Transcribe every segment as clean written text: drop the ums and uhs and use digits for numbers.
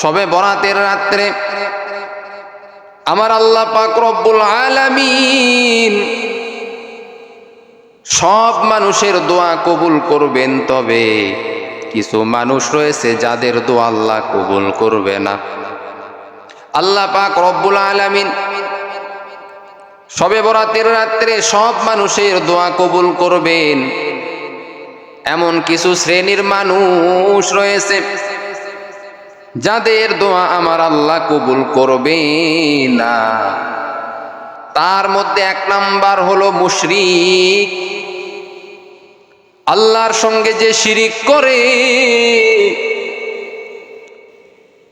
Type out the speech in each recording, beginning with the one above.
শবে বরাতের রাত্রে আমার আল্লাহ পাক রব্বুল আলামিন সব মানুষের দোয়া কবুল করবেন, তবে কিছু মানুষ রয়েছে যাদের দোয়া আল্লাহ কবুল করবে না। আল্লাহ পাক রব্বুল আলামিন শবে বরাতের রাত্রে সব মানুষের দোয়া কবুল করবেন, এমন কিছু শ্রেণীর মানুষ রয়েছে যাদের দোয়া আমার আল্লাহ কবুল করবে না। তার মধ্যে এক নাম্বার হলো মুশরিক। আল্লাহর সঙ্গে যে শিরিক করে,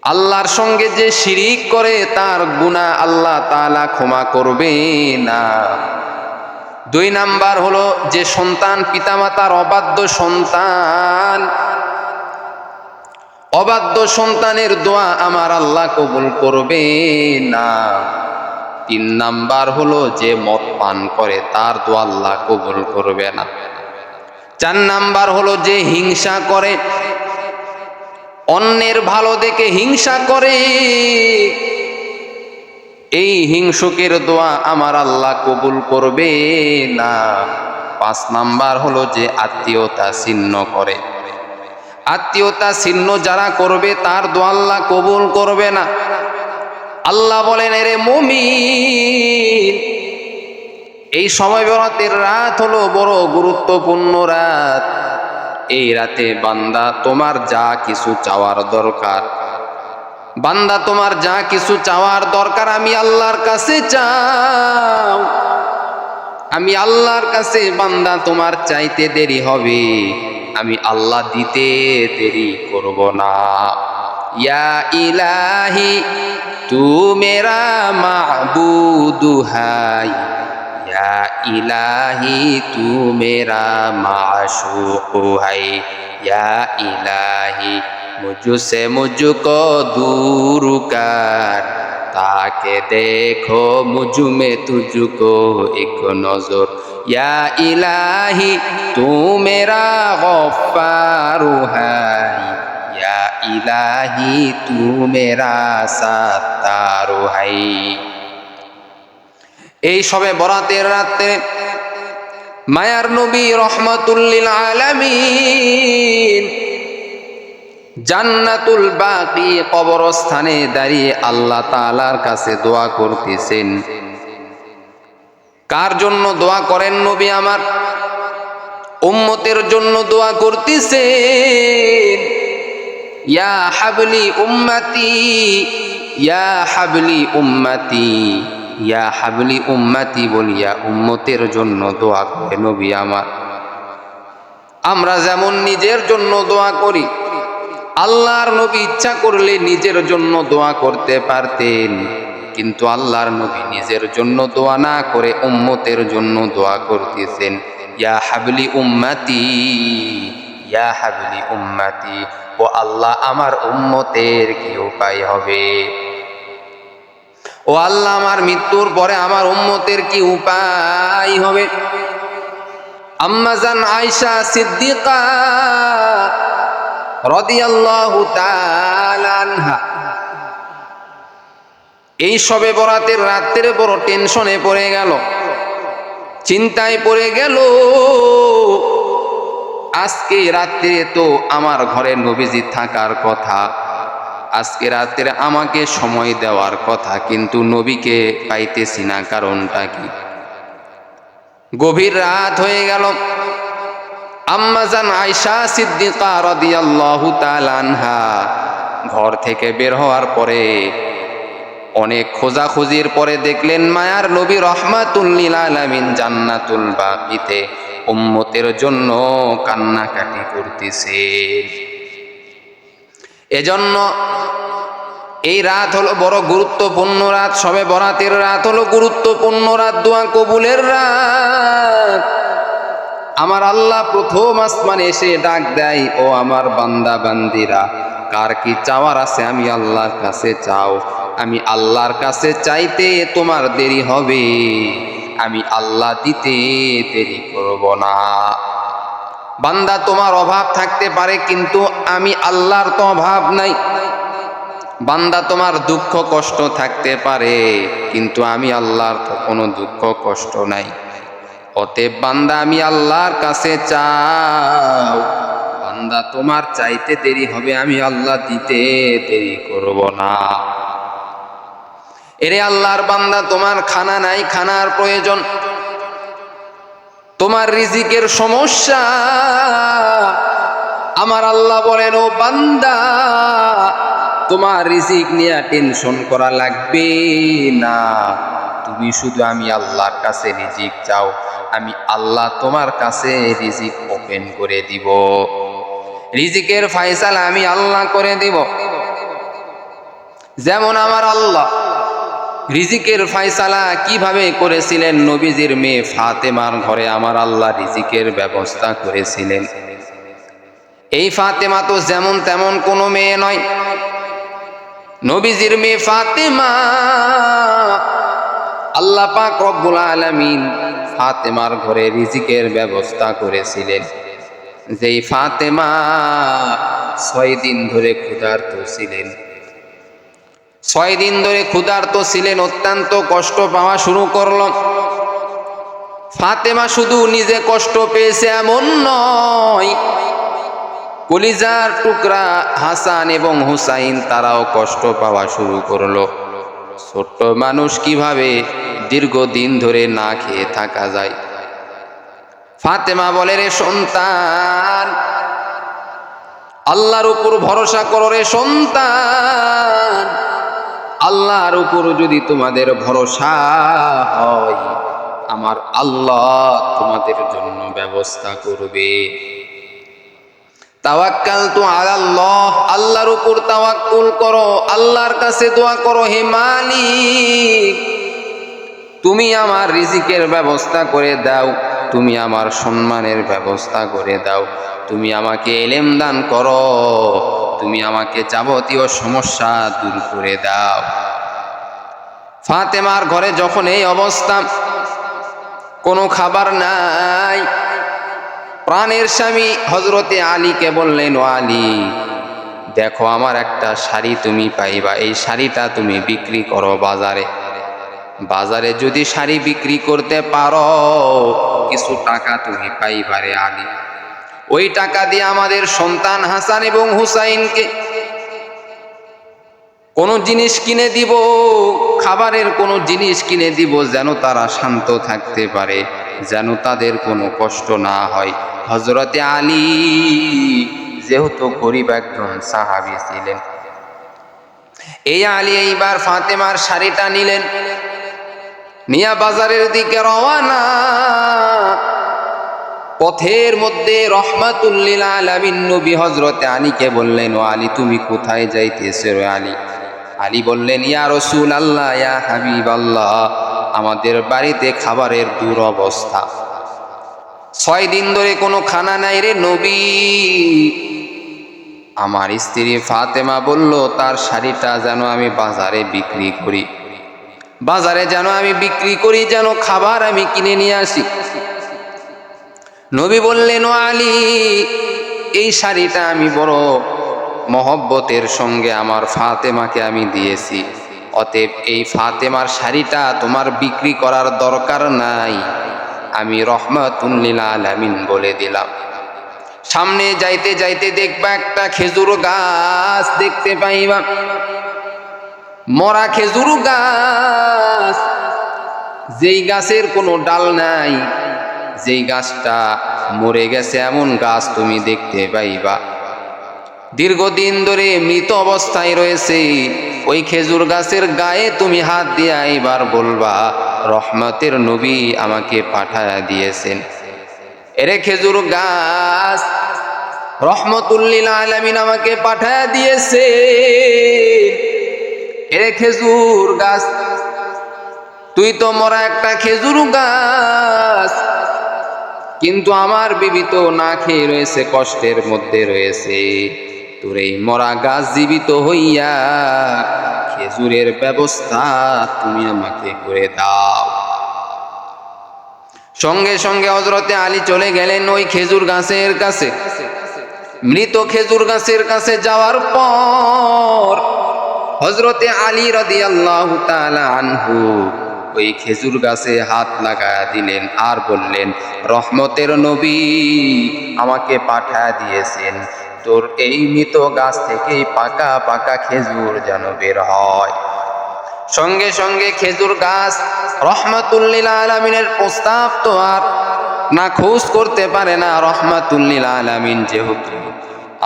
আল্লাহর সঙ্গে যে শিরিক করে তার গুনাহ আল্লাহ তাআলা ক্ষমা করবে না। দুই নাম্বার হলো যে সন্তান পিতামাতার অবাধ্য সন্তান, অবাধ্য সন্তানের দোয়া আমার আল্লাহ কবুল করবে না। তিন নাম্বার হলো যে মদ পান করে তার দোয়া আল্লাহ কবুল করবে না। চার নাম্বার হলো যে হিংসা করে, অন্যের ভালো দেখে হিংসা করে, এই হিংসুকের দোয়া আমার আল্লাহ কবুল করবে না। পাঁচ নাম্বার হলো যে আত্মীয়তা ছিন্ন করে, আত্মীয়তা ছিন্ন যারা করবে তার দোয়া আল্লাহ কবুল করবে না। আল্লাহ বলেন, এরে মুমিন, এই সময় বরাতের রাত হলো বড় গুরুত্বপূর্ণ রাত। এই রাতে বান্দা তোমার যা কিছু চাওয়ার দরকার, বান্দা তোমার যা কিছু চাওয়ার দরকার আমি আল্লাহর কাছে চাও। আমি আল্লাহর কাছে বান্দা তোমার চাইতে দেরি হবে, আমি আল্লাহ দিতে দেরি করব না। ইয়া ইলাহি তু মেরা মাবুদু হাই, ইয়া ইলাহি তু মেরা মাশুক হাই, ইয়া ইলাহি মুঝসে মুঝকো दूर कर, ताके देखो मुझ में तुझको एक नजर, या इलाही तू मेरा गफ्फार है, या इलाही तू मेरा सत्तार है। এই সবে বরাতের রাতে মায়ার নবী রহমাতুল লিল আলামিন জান্নাতুল বাকি কবরস্থানে দাঁড়িয়ে আল্লাহ তাআলার কাছে দোয়া করতেছেন। কার জন্য দোয়া করেন নবী আমার? উম্মতের জন্য দোয়া করতেছেন। ইয়া হাবলি উম্মতি, ইয়া হাবলি উম্মতি, ইয়া হাবলি উম্মতি বলিয়া উম্মতের জন্য দোয়া করে নবী আমার। আমরা যেমন নিজের জন্য দোয়া করি, আল্লাহর নবী ইচ্ছা করলে নিজের জন্য দোয়া করতে পারতেন, কিন্তু আল্লাহর নবী নিজের জন্য দোয়া না করে উম্মতের জন্য দোয়া করতেছেন। ইয়া হাবলি উম্মতি, ইয়া হাবলি উম্মতি, ও আল্লাহ আমার উম্মতের কি উপায় হবে? ও আল্লাহ আমার মৃত্যুর পরে আমার উম্মতের কি উপায় হবে? আম্মা জান আয়েশা সিদ্দিকা রাদিয়াল্লাহু তাআলা আনহা এই শবে বরাতের রাত্রে বড় টেনশনে পড়ে গেল, চিন্তায় পড়ে গেল। আজকে রাত্রে তো আমার ঘরে নবীজি থাকার কথা, আজকে রাত্রে আমাকে সময় দেওয়ার কথা, কিন্তু নবীকে পাইতেছি না, কারণটা কি? গভীর রাত হয়ে গেল। আম্মা জান আয়েশা সিদ্দিকা রাদিয়াল্লাহু তাআলা আনহা ঘর থেকে বের হওয়ার পরে অনেক খোঁজাখুঁজির পরে দেখলেন মায়ার নবী রহমাতুল লিল আলামিন জান্নাতুল বাকিতে উম্মতের জন্য কান্নাকাটি করতেছে। এজন্য এই রাত হলো বড় গুরুত্বপূর্ণ রাত, শবে বরাতের রাত হলো গুরুত্বপূর্ণ রাত, দোয়া কবুলের রাত। আমার আল্লাহ প্রথম আসমানে এসে ডাক দেয়, ও আমার বান্দা বান্দিরা, কার কি চাওয়ার আছে আমি আল্লাহর কাছে চাও। আমি আল্লাহর কাছে চাইতে তোমার দেরি হবে, আমি আল্লাহ দিতে দেরি করব না। বান্দা তোমার অভাব থাকতে পারে, কিন্তু আমি আল্লাহর তো অভাব নাই। বান্দা তোমার দুঃখ কষ্ট থাকতে পারে, কিন্তু আমি আল্লাহর তো কোনো দুঃখ কষ্ট নাই। অতএব বান্দা আমি আল্লাহর কাছে চাও। বান্দা তোমার চাইতে দেরি হবে, আমি আল্লাহ দিতে দেরি করব না। এরে আল্লাহর বান্দা, তোমার খানা নাই, খানার প্রয়োজন, তোমার রিজিকের সমস্যা। আমার আল্লাহ বলেন, ও বান্দা, তোমার রিজিক নিয়ে টেনশন করা লাগবে না। তুমি শুধু আমি আল্লাহর কাছে রিজিক চাও, আমি আল্লাহ তোমার কাছে রিজিক ওপেন করে দিব। রিজিকের ফয়সালা আমি আল্লাহ করে দিব। যেমন আমার আল্লাহ রিজিকের ফয়সালা কিভাবে করেছিলেন, নবীজির মেয়ে ফাতেমার ঘরে আমার আল্লাহ রিজিকের ব্যবস্থা করেছিলেন। এই ফাতেমা তো যেমন তেমন কোনো মেয়ে নয়, নবীজির মেয়ে ফাতেমা। আল্লাহ পাক রব্বুল আলামিন ফাতেমার ঘরে রিজিকের ব্যবস্থা করেছিলেন। যেই ফাতেমা 6 দিন ধরে ক্ষুধার্ত ছিলেন, 6 দিন ধরে ক্ষুধার্ত ছিলেন, অত্যন্ত কষ্ট পাওয়া শুরু করল। ফাতেমা শুধু নিজে কষ্ট পেয়েছে এমন নয়, কলিজার টুকরা হাসান এবং হুসাইন তারাও কষ্ট পাওয়া শুরু করলো। ছোট্ট মানুষ কিভাবে দীর্ঘদিন ধরে না খেয়ে থাকা যায়। ফাতেমা বলে, রে সন্তান, আল্লাহর উপর ভরসা করো রে সন্তান। আল্লাহর উপর যদি তোমাদের ভরসা হয়, আমার আল্লাহ তোমাদের জন্য ব্যবস্থা করবে। তাওয়াক্কালতু আলাল্লাহ, আল্লাহর উপর তাওয়াক্কুল করো, আল্লাহর কাছে দোয়া করো, হে মালিক তুমি আমার রিজিকের ব্যবস্থা করে দাও, তুমি আমার সম্মানের ব্যবস্থা করে দাও, তুমি আমাকে ইলম দান করো, তুমি আমাকে যাবতীয় সমস্যা দূর করে দাও। ফাতেমার ঘরে যখন এই অবস্থা, কোনো খাবার নাই, প্রাণের স্বামী হযরতে আলীকে বললেন, ও আলী, দেখো আমার একটা শাড়ি তুমি পাইবা, এই শাড়িটা তুমি বিক্রি করো বাজারে। বাজারে যদি শাড়ি বিক্রি করতে পারো, কিছু টাকা তুমি পাইবা রে আলী। ওই টাকা দিয়ে আমাদের সন্তান হাসান এবং হুসাইনকে কোনো জিনিস কিনে দিব, খাবারের কোনো জিনিস কিনে দিব, যেন তারা শান্ত থাকতে পারে, যেন তাদের কোনো কষ্ট না হয়। হযরতে আলী যেহেতু গরিব একজন সাহাবী ছিলেন, এই আলী এইবার ফাতেমার শাড়িটা নিলেন, নিয়া বাজারের দিকে রওয়ানা। পথের মধ্যে রাহমাতুল লিল আলামিন নবী হযরতে আলীকে বললেন, ও আলী তুমি কোথায় যাইতেছো রে আলী? আলী বললেন, ইয়া রাসূলুল্লাহ, ইয়া হাবিবাল্লাহ, আমাদের বাড়িতে খাবারের দুরবস্থা, 6 দিন ধরে কোনো খানা নাই রে নবী। আমার স্ত্রী ফাতেমা বলল, তার শাড়িটা যেন আমি বাজারে বিক্রি করি, বাজারে যেন আমি বিক্রি করি, যেন খাবার আমি কিনে নিয়ে আসি। নবী বললেন, ও আলী, এই শাড়িটা আমি বড় মহব্বতের সঙ্গে আমার ফাতেমাকে আমি দিয়েছি, অতএব এই ফাতেমার শাড়িটা তোমার বিক্রি করার দরকার নাই, আমি রাহমাতুল লিল আলামিন বলে দিলাম। সামনে যাইতে যাইতে দেখবা একটা খেজুর গাছ দেখতে পাইবা, মরা খেজুর গাছ, যেই গাছের কোনো ডাল নাই, যেই গাছটা মরে গেছে এমন গাছ তুমি দেখতে পাইবা। দীর্ঘদিন ধরে মৃত অবস্থায় রয়েছে, ওই খেজুর গাছের গায়ে তুমি হাত দিয়া এবার বলবা, রহমতের নবী আমাকে পাঠায়া দিয়েছেন। এরে খেজুর গাছ, রাহমাতুল লিল আলামিন আমাকে পাঠায়া দিয়েছে। এরে খেজুর গাছ, তুই তো মরা একটা খেজুর গাছ, কিন্তু আমার বিবি তো না খেয়ে রয়েছে, কষ্টের মধ্যে রয়েছে, তোর এই মরা গাছ জীবিত হইয়া খেজুরের ব্যবস্থা তুমি আমাকে করে দাও। সঙ্গে সঙ্গে হযরতে আলী চলে গেলেন ওই খেজুর গাছের কাছে। মৃত খেজুর গাছের কাছে যাওয়ার পর হযরতে আলী রাদিয়াল্লাহু তাআলা আনহু ওই খেজুর গাছে হাত লাগায়া দিলেন আর বললেন, রহমতের নবী আমাকে পাঠায় দিয়েছেন, তোর এই মৃত গাছ থেকেই পাকা পাকা খেজুর যেন বের হয়। সঙ্গে সঙ্গে খেজুর গাছ রহমাতুল লিল আলামিনের প্রস্তাব তো আর না খোঁজ করতে পারে না। রহমাতুল লিল আলামিন যেহেতু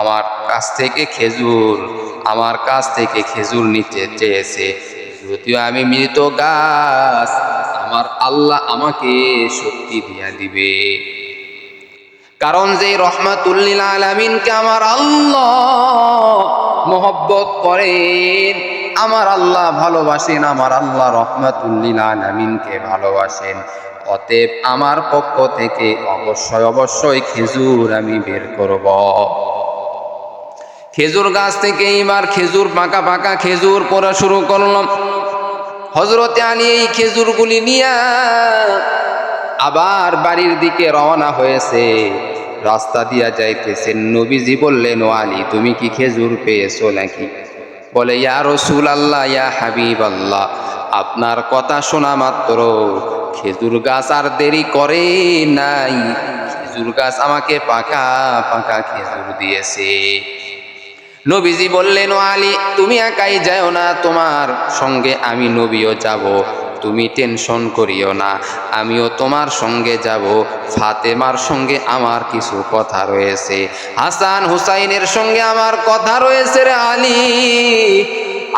আমার কাছ থেকে খেজুর নিতে চেয়েছে, যদিও আমি মৃত গাছ, আমার আল্লাহ আমাকে শক্তি দিয়া দিবে। কারণ যে রহমাতুল লিল আলামিনকে আমার আল্লাহ মহব্বত করেন, আমার আল্লাহ ভালোবাসেন, আমার আল্লাহ রহমাতুল লিল আলামিনকে ভালোবাসেন, অতএব আমার পক্ষ থেকে অবশ্যই খেজুর আমি বের করব। খেজুর গাছ থেকে এবার খেজুর পাকা পাকা খেজুর পড়া শুরু করলাম। হযরতে আলী এই খেজুরগুলি নিয়ে আবার বাড়ির দিকে রওনা হয়েছে। রাস্তা দিয়া যাইতেছেন, নবীজি বললেন, ও আলী, তুমি কি খেজুর পেয়েছো নাকি? বলে, ইয়া রাসূলুল্লাহ, ইয়া হাবিবাল্লাহ, আপনার কথা শোনা মাত্র খেজুর গাছ আর দেরি করে নাই, খেজুর গাছ আমাকে পাকা পাকা খেজুর দিয়েছে। নবীজি বললেন, ও আলী, তুমি একাই যাও না, তোমার সঙ্গে আমি নবীও যাব, তুমি টেনশন করিও না, আমিও তোমার সঙ্গে যাব। ফাতেমার সঙ্গে আমার কিছু কথা রয়েছে, হাসান হুসাইনের সঙ্গে আমার কথা রয়েছে রে আলী।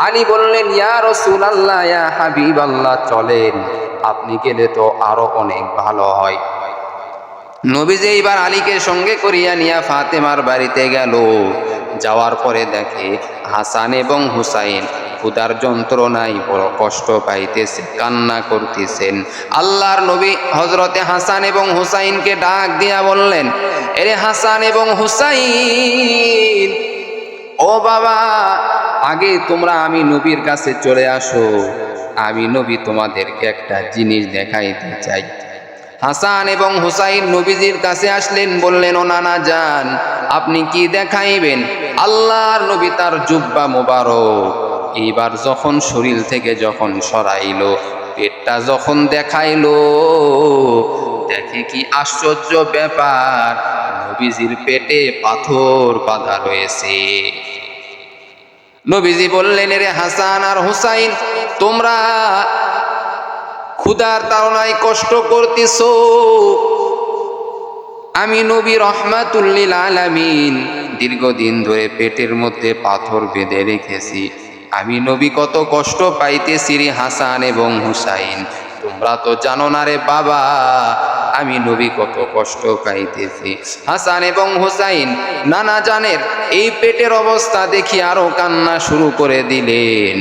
আলী বললেন, ইয়া রাসূলুল্লাহ, ইয়া হাবিবাল্লাহ, চলেন, আপনি গেলে তো আরো অনেক ভালো হয়। নবীজি এইবার আলীকে সঙ্গে করিয়া নিয়া ফাতেমার বাড়িতে গেল। যাওয়ার পরে দেখে হাসান এবং হুসাইন ক্ষুধার যন্ত্রণায় বড় কষ্ট পাইতেছে, কান্না করতেছেন। আল্লাহর নবী হযরতে হাসান এবং হুসাইনকে ডাক দিয়া বললেন, এরে হাসান এবং হুসাইন, ও বাবা, আগে তোমরা আমি নবীর কাছে চলে আসো, আমি নবী তোমাদেরকে একটা জিনিস দেখাইতে চাই। হাসান এবং হুসাইন নবীজির কাছে আসলেন, বললেন, ও নানা যান, আপনি কি দেখাইবেন? আল্লাহর নবী তার জুব্বা মোবারক এইবার যখন শরীর থেকে যখন সরাইলো, পেটটা যখন দেখাইলো, দেখে কি আশ্চর্য ব্যাপার, নবীজির পেটে পাথর বাঁধা রয়েছে। নবীজি বললেন, রে হাসান আর হুসাইন, তোমরা ক্ষুধার তাড়নায় কষ্ট করতেছো, আমি নবী রহমাতুল লিল আলামিন দীর্ঘদিন ধরে পেটের মধ্যে পাথর বেঁধে রেখেছি, আমি নবী কত কষ্ট পাইতেছি রে হাসান এবং হুসাইন, তোমরা তো জানো না রে বাবা, আমি নবী কত কষ্ট পাইতেছি। হাসান এবং হুসাইন নানা জানের এই পেটের অবস্থা দেখি আরো কান্না শুরু করে দিলেন।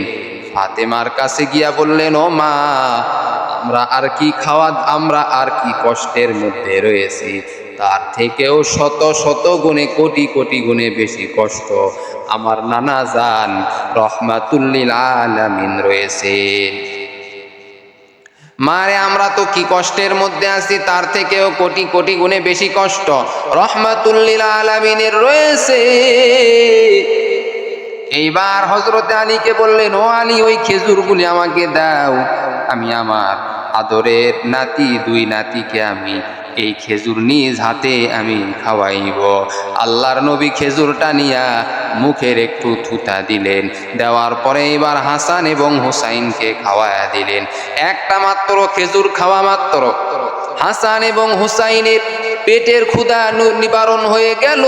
ফাতেমার কাছে গিয়া বললেন, ও মা, আমরা আর কি কষ্টের মধ্যে রয়েছি, তার থেকেও শত শত গুণে কোটি কোটি গুণে বেশি কষ্ট আমার নানা জান রহমাতুল লিল আলামিন রয়েছে। মারে, আমরা তো কি কষ্টের মধ্যে আছি, তার থেকেও কোটি কোটি গুণে বেশি কষ্ট রহমাতুল লিল আলামিনের রয়েছে। এইবার হযরতে আলীকে বললেন, ও আলী, ওই খেজুরগুলি আমাকে দাও, আমি আমার আদরের নাতি, দুই নাতিকে আমি এই খেজুর নিজ হাতে আমি খাওয়াইব। আল্লাহর নবী খেজুরটা নিয়া মুখের একটু থুতা দিলেন, দেওয়ার পরে এবার হাসান এবং হুসাইনকে খাওয়ায়া দিলেন। একটা মাত্র খেজুর খাওয়া মাত্র হাসান এবং হুসাইনের পেটের ক্ষুধা নিবারণ হয়ে গেল।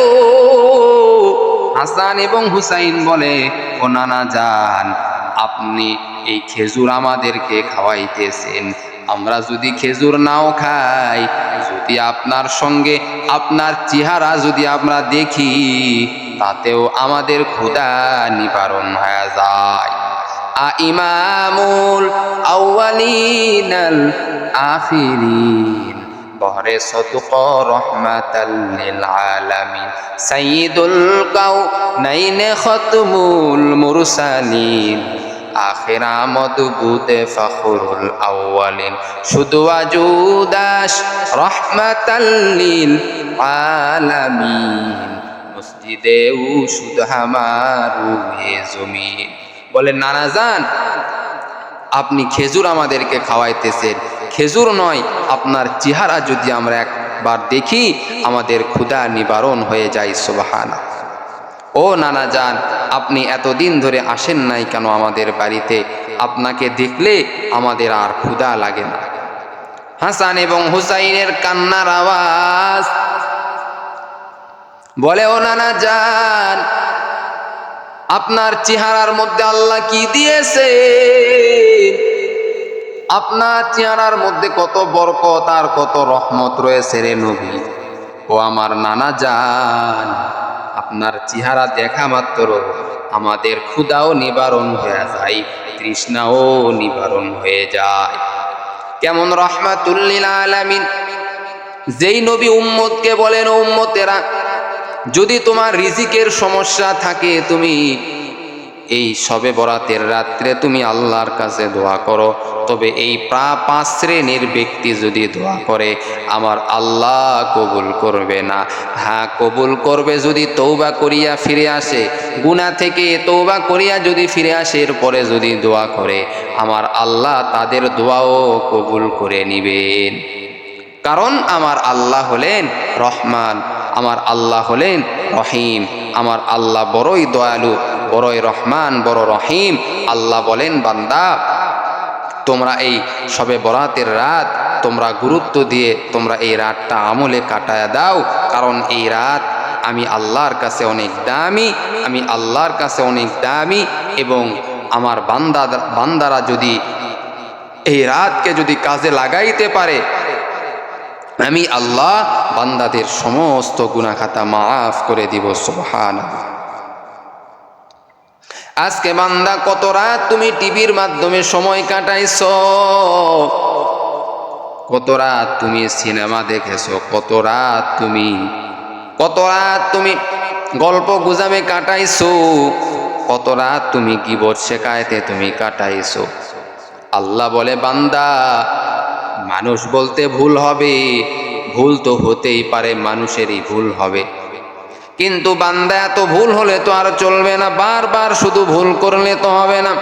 হাসান এবং হুসাইন বলে, ও নানা যান, আপনি এই খেজুর আমাদেরকে খাওয়াইতেছেন, আমরা যদি খেজুর নাও খাই, যদি আপনার সঙ্গে আপনার চেহারা যদি আমরা দেখি, তাতেও আমাদের ক্ষুধা নিবারণ হয়ে যায়। ইমামুল আউয়ালিনাল আখিরিন, বহরে সদক রহমাতাল লিল আলামিন, সাইয়্যিদুল কাউনাইন খতমুল মুরসালিন, আখির আমদ বুদে ফখরুল আউয়ালিন, শুধু আজুদাস রহমাতাল লিল আলামিন, মসজিদে উশুদ হামারু এ জমিন, বলে নানা যান, আপনি খেজুর আমাদেরকে খাওয়াইতেছেন, খেজুর নয়, আপনার চেহারা যদি আমরা একবার দেখি আমাদের ক্ষুধা নিবারণ হয়ে যায়। সুবহানাল্লাহ। ও নানা যান, আপনি এতদিন ধরে আসেন নাই কেন আমাদের বাড়িতে? আপনাকে দেখলে আমাদের আর ক্ষুধা লাগে না। হাসান এবং হুসাইনের কান্নার আওয়াজ। বলে ও নানা যান, আপনার চেহারার মধ্যে আল্লাহ কি দিয়েছে? আপনার চেহারার মধ্যে কত বরকত আর কত রহমত রয়েছে রে নবী। ও আমার নানা যান, আপনার চেহারা দেখা মাত্র আমাদের ক্ষুধাও নিবারণ হয়ে যায়, তৃষ্ণাও নিবারণ হয়ে যায়। কেমন রাহমাতুল লিল আলামিন। যেই নবী উম্মতকে বলেন, ও উম্মতেরা, যদি তোমার রিজিকের সমস্যা থাকে তুমি এই শবে বরাতের রাত্রে তুমি আল্লাহর কাছে দোয়া করো, তবে এই 5 শ্রেণীর ব্যক্তি যদি দোয়া করে আমার আল্লাহ কবুল করবে না। হ্যাঁ, কবুল করবে যদি তওবা করিয়া ফিরে আসে, গুনাহ থেকে তওবা করিয়া যদি ফিরে আসে, এরপরে যদি দোয়া করে আমার আল্লাহ তাদের দোয়াও কবুল করে নিবেন। কারণ আমার আল্লাহ হলেন রহমান, আমার আল্লাহ হলেন রহিম, আমার আল্লাহ বড়ই দয়ালু, বড়ই রহমান, বড় রহিম। আল্লাহ বলেন, বান্দা তোমরা এই শবে বরাতের রাত তোমরা গুরুত্ব দিয়ে তোমরা এই রাতটা আমলে কাটায়া দাও, কারণ এই রাত আমি আল্লাহর কাছে অনেক দামি, আমি আল্লাহর কাছে অনেক দামি। এবং আমার বান্দারা যদি এই রাতকে যদি কাজে লাগাইতে পারে, আমি আল্লাহ বান্দাদের সমস্ত গুনাহ খাতা মাফ করে দিব। সুবহানাল্লাহ। আজকে বান্দা কত রাত তুমি টিভির মাধ্যমে সময় কাটাইছো, কত রাত তুমি সিনেমা দেখেছো, কত রাত তুমি গল্প গুজবে কাটাইছো, কত রাত তুমি গীবত শেখায়েতে তুমি কাটাইছো। আল্লাহ বলে, বান্দা মানুষ বলতে ভুল হবে, ভুল তো হতেই পারে, মানুষেরই ভুল হবে, কিন্তু বান্দা এত ভুল হলে তো আর চলবে না, বারবার শুধু ভুল করলে তো হবে না।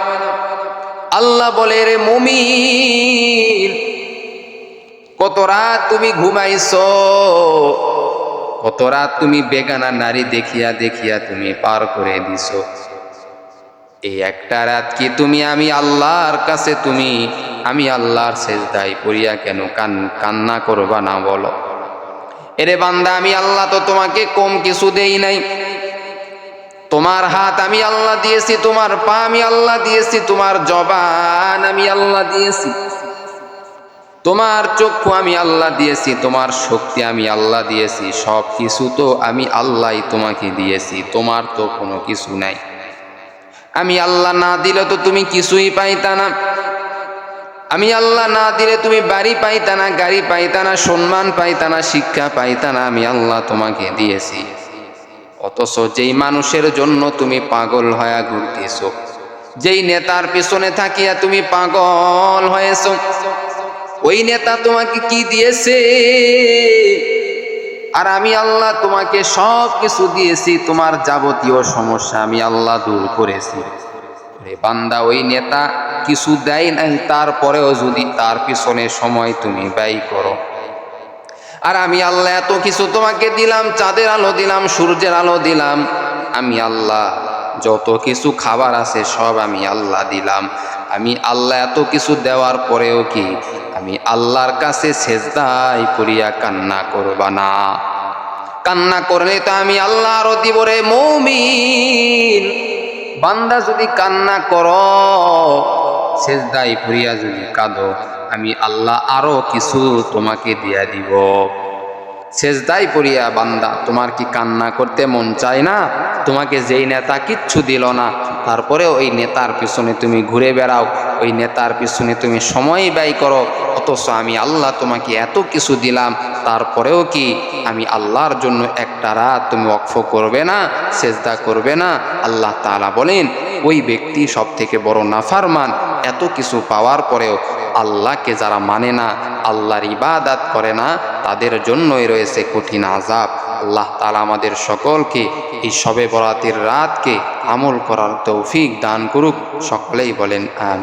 আল্লাহ বলে, রে মুমিন, কত রাত তুমি ঘুমাইছো, কত রাত তুমি বেগানা নারী দেখিয়া দেখিয়া তুমি পার করে দিছো। এই একটা রাত কি তুমি আমি আল্লাহর কাছে আমি আল্লাহর সেজদায় পড়িয়া কেন কান্না করবা না বলো? এরে বান্দা, আমি আল্লাহ তো তোমাকে কম কিছু দেই নাই। তোমার হাত আমি আল্লাহ দিয়েছি, তোমার পা আমি আল্লাহ দিয়েছি, তোমার জবান আমি আল্লাহ দিয়েছি, তোমার চক্ষু আমি আল্লাহ দিয়েছি, তোমার শক্তি আমি আল্লাহ দিয়েছি। সব কিছু তো আমি আল্লাহই তোমাকে দিয়েছি, তোমার তো কোনো কিছু নাই। আমি আল্লাহ না দিলে তো তুমি কিছুই পাইতা না। আমি আল্লাহ না দিলে তুমি বাড়ি পাইতা না, গাড়ি পাইতা না, সম্মান পাইতা না, শিক্ষা পাইতা না। আমি আল্লাহ তোমাকে দিয়েছি। অথচ যেই মানুষের জন্য তুমি পাগল হয়ে ঘুরতেছ, যেই নেতার পিছনে থাকিয়া তুমি পাগল হয়েছ, ওই নেতা তোমাকে কি দিয়েছে? আর আমি আল্লাহ তোমাকে সব কিছু দিয়েছি, তোমার যাবতীয় সমস্যা আমি আল্লাহ দূর করেছি। বান্দা, ওই নেতা কিছু দেয় নাই, তারপরেও যদি তার পিছনে সময় তুমি ব্যয় করো, আর আমি আল্লাহ এত কিছু তোমাকে দিলাম, চাঁদের আলো দিলাম, সূর্যের আলো দিলাম, আমি আল্লাহ যত কিছু খাবার আছে সব আমি আল্লাহ দিলাম। আমি আল্লাহ এত কিছু দেওয়ার পরেও কি আমি আল্লাহর কাছে সেজদায় পড়িয়া কান্না করবা না? কান্না করলে তো আমি আল্লাহ আরো দিব। রে মুমিন, বান্দা যদি কান্না করো, সেজদায় পড়িয়া যদি কাঁদো, আমি আল্লাহ আরো কিছু তোমাকে দিয়া দিব। সেজদায় পড়িয়া বান্দা, তোমার কি কান্না করতে মন চায় না? তোমাকে যেই নেতা কিচ্ছু দিল না, তারপরে ওই নেতার পিছনে তুমি ঘুরে বেড়াও, ওই নেতার পিছনে তুমি সময় ব্যয় করো, অথচ আমি আল্লাহ তোমাকে এত কিছু দিলাম, তারপরেও কি আমি আল্লাহর জন্য একটা রাত তুমি ওয়াকফ করবে না, সেজদা করবে না? আল্লাহ তাআলা বলেন, ওই ব্যক্তি সব থেকে বড় নাফরমান। এত কিছু পাওয়ার পরেও আল্লাহকে যারা মানে না, আল্লাহর ইবাদত করে না, তাদের জন্যই রয়েছে কঠিন আযাব। আল্লাহ তাআলা আমাদের সকলকে এই শবে বরাতের রাতকে আমল করার তৌফিক দান করুক। সকলেই বলেন আমিন।